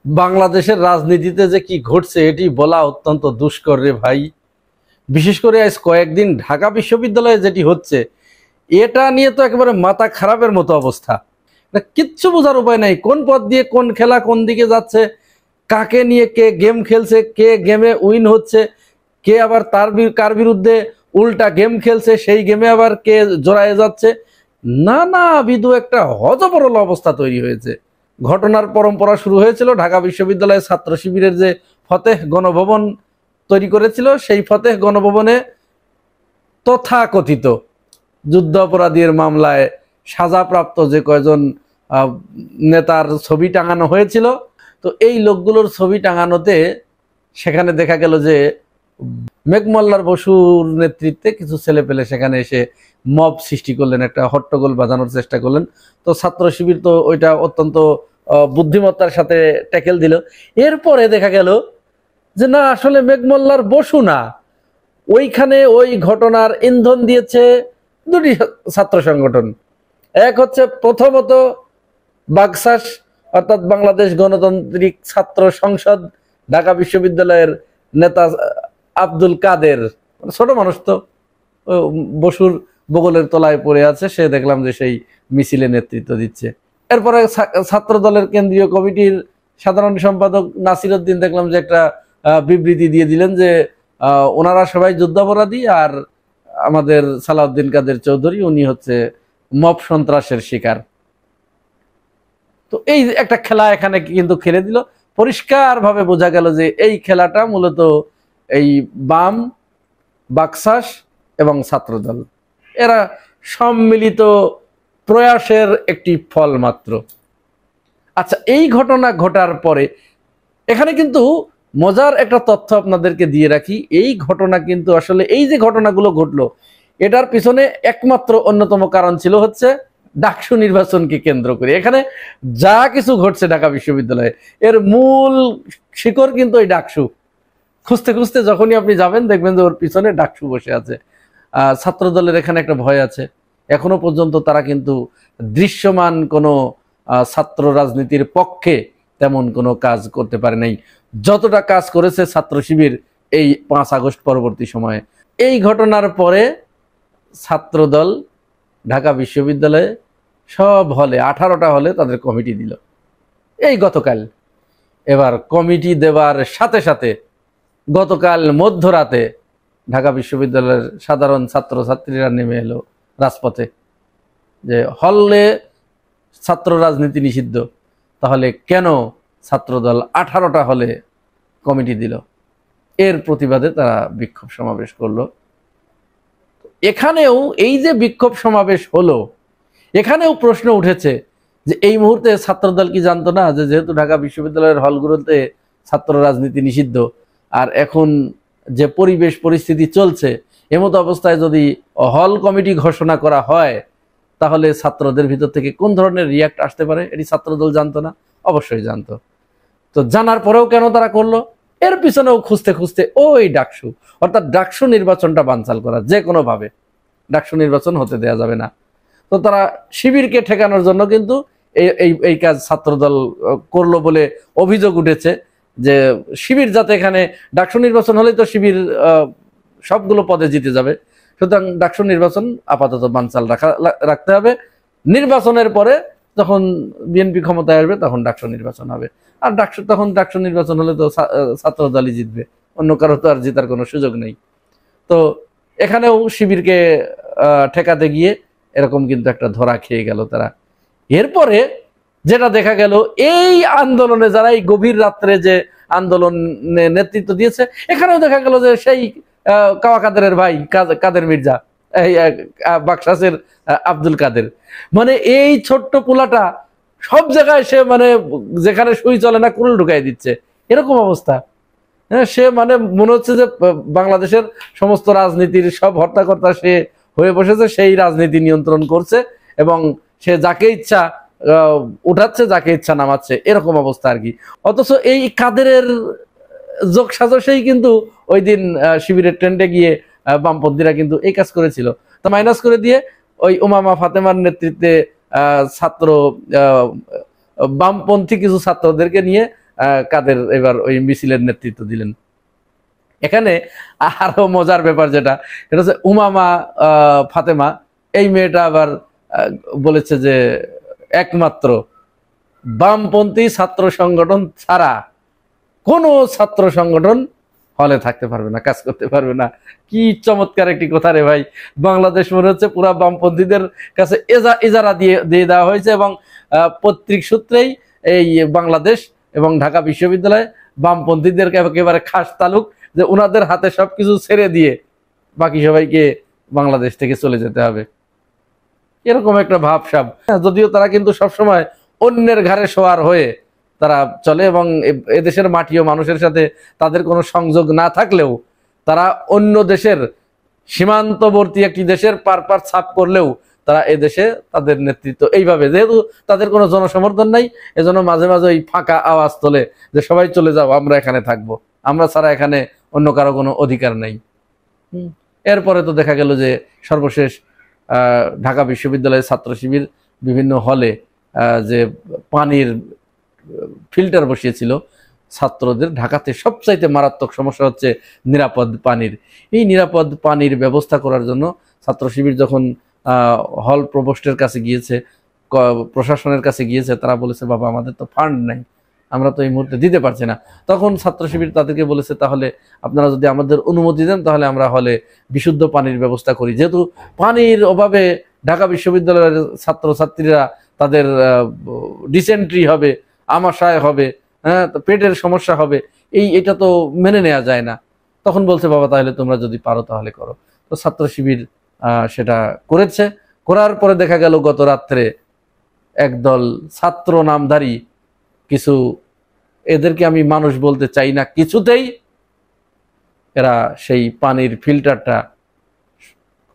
বাংলাদেশের রাজনীতিতে যে কি ঘটছে এটি বলা অত্যন্ত দুষ্কর রে ভাই। বিশেষ করে আজ কয়েকদিন ঢাকা বিশ্ববিদ্যালয়ে যেটি হচ্ছে এটা নিয়ে তো একেবারে মাথা খারাপের মতো অবস্থা। কিচ্ছু বোঝার উপায় নাই, কোন পথ দিয়ে কোন খেলা কোন দিকে যাচ্ছে, কাকে নিয়ে কে গেম খেলছে, কে গেমে উইন হচ্ছে, কে আবার কার বিরুদ্ধে উল্টা গেম খেলছে, সেই গেমে আবার কে জড়ায় যাচ্ছে। নানাবিধ একটা হযবরল অবস্থা তৈরি হয়েছে। ঘটনার পরম্পরা শুরু হয়েছিল ঢাকা বিশ্ববিদ্যালয়ের ছাত্র শিবিরের যে ফতেহ গণভবন তৈরি করেছিল, সেই ফতেহ গণভবনে তথাকথিত যুদ্ধ অপরাধীর মামলায় সাজাপ্রাপ্ত যে কয়জন নেতার ছবি টাঙানো হয়েছিল, তো এই লোকগুলোর ছবি টাঙানোতে সেখানে দেখা গেল যে মেঘমল্লার বসুর নেতৃত্বে কিছু ছেলে পেলে সেখানে এসে মব সৃষ্টি করলেন, একটা হট্টগোল বাজানোর চেষ্টা করলেন। তো ছাত্র শিবির তো ওইটা অত্যন্ত বুদ্ধিমত্তার সাথে ট্যাকেল দিল। এরপরে দেখা গেল যে না, আসলে মেঘমল্লার বসু না, ওইখানে ওই ঘটনার ইন্ধন দিয়েছে দুটি ছাত্র সংগঠন। এক হচ্ছে প্রথমত বাকশাস অর্থাৎ বাংলাদেশ গণতান্ত্রিক ছাত্র সংসদ, ঢাকা বিশ্ববিদ্যালয়ের নেতা আব্দুল কাদের, ছোট মানুষ তো, বসুর বগলের তলায় পড়ে আছে, সে দেখলাম যে সেই মিছিলে নেতৃত্ব দিচ্ছে। এরপরে ছাত্র দলের কেন্দ্রীয় কমিটির সাধারণ সম্পাদক নাসির উদ্দিন দেখলাম যে একটা বিবৃতি দিয়ে দিলেন যে ওনারা সবাই যুদ্ধাপরাধী, আর আমাদের সালাউদ্দিন কাদের চৌধুরী উনি হচ্ছে মব সন্ত্রাসের শিকার। তো এই একটা খেলা এখানে কিন্তু খেলে দিল। পরিষ্কার ভাবে বোঝা গেল যে এই খেলাটা মূলত এই বাম, বাকশাস এবং ছাত্রদল এরা সম্মিলিত প্রয়াসের একটি ফল মাত্র। আচ্ছা, এই ঘটনা ঘটার পরে এখানে কিন্তু মজার একটা তথ্য আপনাদেরকে দিয়ে রাখি। এই ঘটনা কিন্তু আসলে এই যে ঘটনাগুলো ঘটলো এটার পিছনে একমাত্র অন্যতম কারণ ছিল হচ্ছে ডাকসু নির্বাচনকে কেন্দ্র করে। এখানে যা কিছু ঘটছে ঢাকা বিশ্ববিদ্যালয়ে এর মূল শিকড় কিন্তু ওই ডাকসু। খুঁজতে খুঁজতে যখনই আপনি যাবেন দেখবেন যে ওর পিছনে ডাকসু বসে আছে। ছাত্র দলের এখানে একটা ভয় আছে, এখনো পর্যন্ত তারা কিন্তু দৃশ্যমান কোনো ছাত্র রাজনীতির পক্ষে তেমন কোনো কাজ করতে পারে নাই, যতটা কাজ করেছে ছাত্র শিবির এই 5 আগস্ট পরবর্তী সময়ে। এই ঘটনার পরে ছাত্রদল ঢাকা বিশ্ববিদ্যালয়ে সব হলে 18টা হলে তাদের কমিটি দিল এই গতকাল। এবার কমিটি দেওয়ার সাথে সাথে গতকাল মধ্যরাতে ঢাকা বিশ্ববিদ্যালয়ের সাধারণ ছাত্রছাত্রীরা নেমে এলো রাজপথে যে হলে ছাত্র রাজনীতি নিষিদ্ধ, তাহলে কেন ছাত্রদল 18টা হলে কমিটি দিল? এর প্রতিবাদে তারা বিক্ষোভ সমাবেশ করলো। এখানেও এই যে বিক্ষোভ সমাবেশ হলো, এখানেও প্রশ্ন উঠেছে যে এই মুহূর্তে ছাত্রদল কি জানতো না যে যেহেতু ঢাকা বিশ্ববিদ্যালয়ের হলগুলোতে ছাত্র রাজনীতি নিষিদ্ধ, আর এখন যে পরিবেশ পরিস্থিতি চলছে এমতো অবস্থায় যদি হল কমিটি ঘোষণা করা হয় তাহলে ছাত্রদের ভিতর থেকে কোন ধরনের রিয়াক্ট আসতে পারে এটি ছাত্রদল জানতো না? অবশ্যই জানতো। তো জানার পরেও কেন তারা করলো? এর পিছনেও খুঁজতে খুঁজতে ওই ডাকসু অর্থাৎ ডাকসু নির্বাচনটা বানচাল করা, যে কোনোভাবে ডাকসু নির্বাচন হতে দেয়া যাবে না। তো তারা শিবিরকে ঠেকানোর জন্য কিন্তু এই কাজ ছাত্রদল করলো বলে অভিযোগ উঠেছে যে শিবির যাতে এখানে ডাকসু নির্বাচন হলে তো শিবির সবগুলো পদে জিতে যাবে, সুতরাং ডাকসু নির্বাচন আপাতত বানচাল রাখতে হবে। নির্বাচনের পরে যখন বিএনপি ক্ষমতায় আসবে তখন ডাকসু নির্বাচন হবে, আর তখন ডাকসু নির্বাচন হলে তো ছাত্রদলই জিতবে, অন্য কারো তো আর জেতার কোনো সুযোগ নেই। তো এখানেও শিবিরকে ঠেকাতে গিয়ে এরকম কিন্তু একটা ধরা খেয়ে গেল তারা। এরপরে যেটা দেখা গেল এই আন্দোলনে যারা এই গভীর রাত্রে যে আন্দোলনে নেতৃত্ব দিয়েছে, এখানেও দেখা গেল যে সেই কাওয়া কাদেরের ভাই কাদের মির্জা, এই বাকশাসের আব্দুল কাদের, মানে এই ছোট্ট পোলাটা সব জায়গায় সে মানে যেখানে সুই চলে না কুড়ুল ঢুকাই দিচ্ছে, এরকম অবস্থা। হ্যাঁ, সে মানে মনে হচ্ছে যে বাংলাদেশের সমস্ত রাজনীতির সব হর্তাকর্তা সে হয়ে বসেছে, সেই রাজনীতি নিয়ন্ত্রণ করছে এবং সে যাকে ইচ্ছা উঠাচ্ছে যাকে ইচ্ছা নামাচ্ছে, এরকম অবস্থা আর কি। অথচ এই কাদেরের যোগ সাজসেই কিন্তু ওই দিন শিবিরের ট্রেন্ডে গিয়ে বামপন্থীরা কিন্তু এই কাজ করেছিল। তা মাইনাস করে দিয়ে ওই উমামা ফাতেমার নেতৃত্বে ছাত্র বামপন্থী কিছু ছাত্রদেরকে নিয়ে কাদের এবার ওই মিছিলের নেতৃত্ব দিলেন। এখানে আরো মজার ব্যাপার যেটা, এটা হচ্ছে উমামা ফাতেমা, এই মেয়েটা আবার বলেছে যে একমাত্র বামপন্থী ছাত্র সংগঠন ছাড়া কোনো ছাত্র সংগঠন হলে থাকতে পারবে না, কাজ করতে পারবে না। কি চমৎকার একটি কথা রে ভাই! বাংলাদেশ মনে হচ্ছে পুরা বামপন্থীদের কাছে ইজারা দিয়ে দেওয়া হয়েছে, এবং পৈতৃক সূত্রেই এই বাংলাদেশ এবং ঢাকা বিশ্ববিদ্যালয় বামপন্থীদের একেবারে খাস তালুক, যে ওনাদের হাতে সবকিছু ছেড়ে দিয়ে বাকি সবাইকে বাংলাদেশ থেকে চলে যেতে হবে, এরকম একটা ভাবসাব। যদিও তারা কিন্তু সবসময় অন্যের ঘাড়ে শোয়ার হয়ে তারা চলে, এবং এদেশের মাটি ও মানুষের সাথে তাদের কোনো সংযোগ না থাকলেও তারা অন্য দেশের সীমান্তবর্তী একটি দেশের পার ছাপ করলেও তারা এদেশে তাদের নেতৃত্ব এইভাবে, যেহেতু তাদের কোনো জনসমর্থন নাই, এজন্য মাঝে মাঝে ওই ফাঁকা আওয়াজ তোলে যে সবাই চলে যাও, আমরা এখানে থাকবো, আমরা ছাড়া এখানে অন্য কারো কোনো অধিকার নাই। এরপরে তো দেখা গেল যে সর্বশেষ ঢাকা বিশ্ববিদ্যালয়ের ছাত্র শিবির বিভিন্ন হলে যে পানির ফিল্টার বসিয়েছিল ছাত্রদের, ঢাকাতে সবচাইতে মারাত্মক সমস্যা হচ্ছে নিরাপদ পানির। এই নিরাপদ পানির ব্যবস্থা করার জন্য ছাত্র শিবির যখন হল প্রভোস্টের কাছে গিয়েছে, প্রশাসনের কাছে গিয়েছে, তারা বলেছে বাবা আমাদের তো ফান্ড নাই, আমরা তো এই মুহূর্তে দিতে পারছি না। তখন ছাত্র শিবির তাদেরকে বলেছে তাহলে আপনারা যদি আমাদের অনুমতি দেন তাহলে আমরা হলে বিশুদ্ধ পানির ব্যবস্থা করি। যেহেতু পানির অভাবে ঢাকা বিশ্ববিদ্যালয়ের ছাত্রছাত্রীরা তাদের ডিসেন্ট্রি হবে, আমাশয় হবে, হ্যাঁ, পেটের সমস্যা হবে, এটা তো মেনে নেওয়া যায় না। তখন বলছে বাবা তাহলে তোমরা যদি পারো তাহলে করো। তো ছাত্র শিবির সেটা করেছে। করার পরে দেখা গেল গত রাত্রে একদল ছাত্র নামধারী কিছু, এদেরকে আমি মানুষ বলতে চাই না কিছুতেই, এরা সেই পানির ফিল্টারটা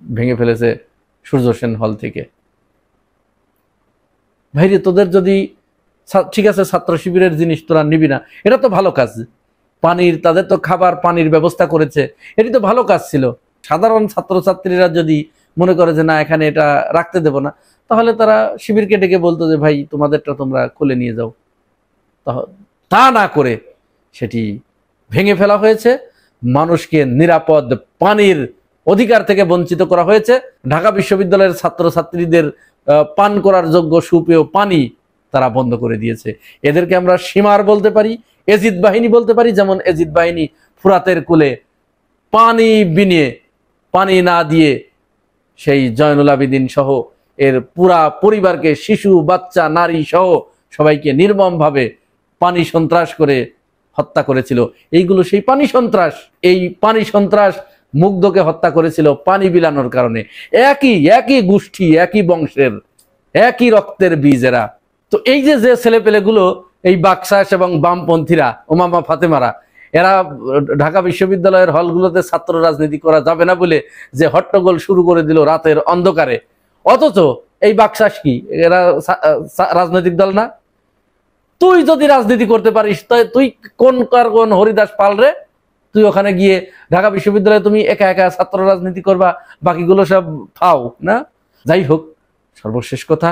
ভেঙে ফেলেছে সূর্য সেন হল থেকে। ভাইরে তোদের যদি ঠিক আছে ছাত্র শিবিরের জিনিস তোরা নিবি না, এটা তো ভালো কাজ, পানির তাদের তো খাবার পানির ব্যবস্থা করেছে, এটি তো ভালো কাজ ছিল। সাধারণ ছাত্রছাত্রীরা যদি মনে করে যে না এখানে এটা রাখতে দেব না, তাহলে তারা শিবিরকে ডেকে বলতো যে ভাই তোমাদেরটা তোমরা খুলে নিয়ে যাও। তা না করে সেটি ভেঙে ফেলা হয়েছে, মানুষকে নিরাপদ পানির অধিকার থেকে বঞ্চিত করা হয়েছে। ঢাকা বিশ্ববিদ্যালয়ের ছাত্রছাত্রীদের পান করার যোগ্য সুপেয় পানি তারা বন্ধ করে দিয়েছে। এদেরকে আমরা সীমার বলতে পারি, এজিদ বাহিনী বলতে পারি। যেমন এজিদ বাহিনী ফুরাতের কুলে পানি বিনিয়ে, পানি না দিয়ে সেই জয়নুল আবেদিন সহ এর পুরা পরিবারকে, শিশু বাচ্চা নারী সহ সবাইকে নির্মমভাবে পানি সন্ত্রাস করে হত্যা করেছিল। এইগুলো সেই পানি সন্ত্রাস। এই পানি সন্ত্রাস মুগ্ধকে হত্যা করেছিল পানি বিলানোর কারণে। একই গোষ্ঠী, একই বংশের, একই রক্তের বীজেরা। তো এই যে ছেলেপেলেগুলো, এই বাকশাস এবং বামপন্থীরা, উমামা ফাতেমারা, এরা ঢাকা বিশ্ববিদ্যালয়ের হলগুলোতে ছাত্র রাজনীতি করা যাবে না বলে যে হট্টগোল শুরু করে দিল রাতের অন্ধকারে, অথচ এই বাকশাস কি এরা রাজনৈতিক দল না? তুই যদি রাজনীতি করতে পারিস তুই কোন হরিদাস পাল রে? তুই ওখানে গিয়ে ঢাকা বিশ্ববিদ্যালয়ে তুমি একা একা ছাত্র রাজনীতি করবা, বাকিগুলো সব ফাও না? যাই হোক, সর্বশেষ কথা,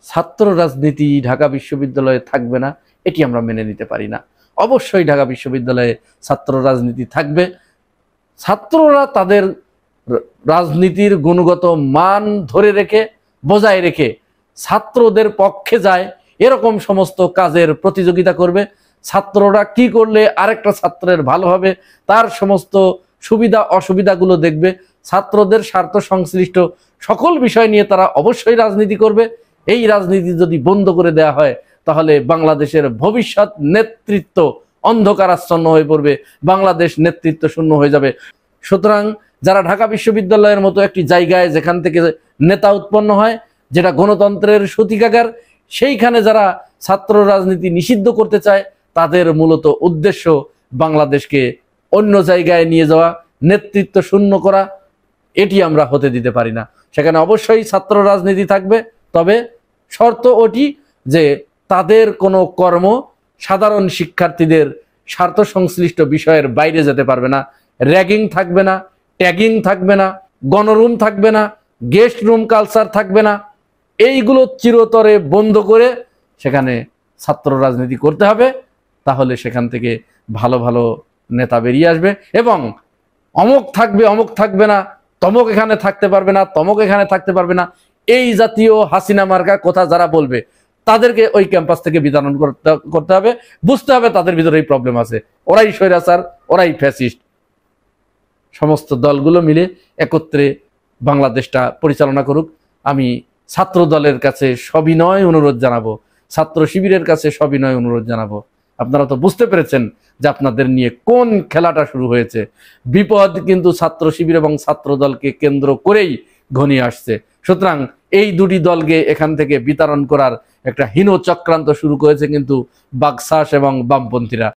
ছাত্র রাজনীতি ঢাকা বিশ্ববিদ্যালয়ে থাকবে না, এটি আমরা মেনে নিতে পারি না। অবশ্যই ঢাকা বিশ্ববিদ্যালয়ে ছাত্র রাজনীতি থাকবে। ছাত্ররা তাদের রাজনীতির গুণগত মান ধরে রেখে, বজায় রেখে ছাত্রদের পক্ষে যায় এরকম সমস্ত কাজের প্রতিযোগিতা করবে। ছাত্ররা কি করলে আরেকটা ছাত্রের ভালো হবে তার সমস্ত সুবিধা অসুবিধাগুলো দেখবে। ছাত্রদের স্বার্থ সংশ্লিষ্ট সকল বিষয় নিয়ে তারা অবশ্যই রাজনীতি করবে। এই রাজনীতি যদি বন্ধ করে দেয়া হয় তাহলে বাংলাদেশের ভবিষ্যৎ নেতৃত্ব অন্ধকারাচ্ছন্ন হয়ে পড়বে, বাংলাদেশ নেতৃত্ব শূন্য হয়ে যাবে। সুতরাং যারা ঢাকা বিশ্ববিদ্যালয়ের মতো একটি জায়গায়, যেখান থেকে নেতা উৎপন্ন হয়, যেটা গণতন্ত্রের সূতিকাগার, সেইখানে যারা ছাত্র রাজনীতি নিষিদ্ধ করতে চায়, তাদের মূলত উদ্দেশ্য বাংলাদেশকে অন্য জায়গায় নিয়ে যাওয়া, নেতৃত্ব শূন্য করা। এটি আমরা হতে দিতে পারি না। সেখানে অবশ্যই ছাত্র রাজনীতি থাকবে, তবে শর্ত ওটি যে তাদের কোনো কর্ম সাধারণ শিক্ষার্থীদের স্বার্থ সংশ্লিষ্ট বিষয়ের বাইরে যেতে পারবে না। র্যাগিং থাকবে না, ট্যাগিং থাকবে না, গণরুম থাকবে না, গেস্ট রুম কালচার থাকবে না। এইগুলো চিরতরে বন্ধ করে সেখানে ছাত্র রাজনীতি করতে হবে, তাহলে সেখান থেকে ভালো ভালো নেতা বেরিয়ে আসবে। এবং অমুক থাকবে অমুক থাকবে না, তমক এখানে থাকতে পারবে না, তমক এখানে থাকতে পারবে না, এই জাতীয় হাসিনা মার্কা কথা যারা বলবে তাদেরকে ওই ক্যাম্পাস থেকে বিতাড়ন করতে হবে। বুঝতে হবে তাদের ভিতরে এই প্রবলেম আছে, ওরাই স্বৈরাচার, ওরাই ফ্যাসিস্ট। সমস্ত দলগুলো মিলে একত্রে বাংলাদেশটা পরিচালনা করুক। আমি ছাত্র দলের কাছে সবিনয় অনুরোধ জানাবো, ছাত্র শিবিরের কাছে সবিনয় অনুরোধ জানাবো। আপনারা তো বুঝতে পেরেছেন যে আপনাদের নিয়ে কোন খেলাটা শুরু হয়েছে। বিপদ কিন্তু ছাত্র শিবির এবং ছাত্র দলকে কেন্দ্র করেই ঘনিয়ে আসছে। সুতরাং এই দুটি দলকে এখান থেকে বিতাড়ন করার একটা হীন চক্রান্ত শুরু করেছে কিন্তু বাকশাস এবং বামপন্থীরা।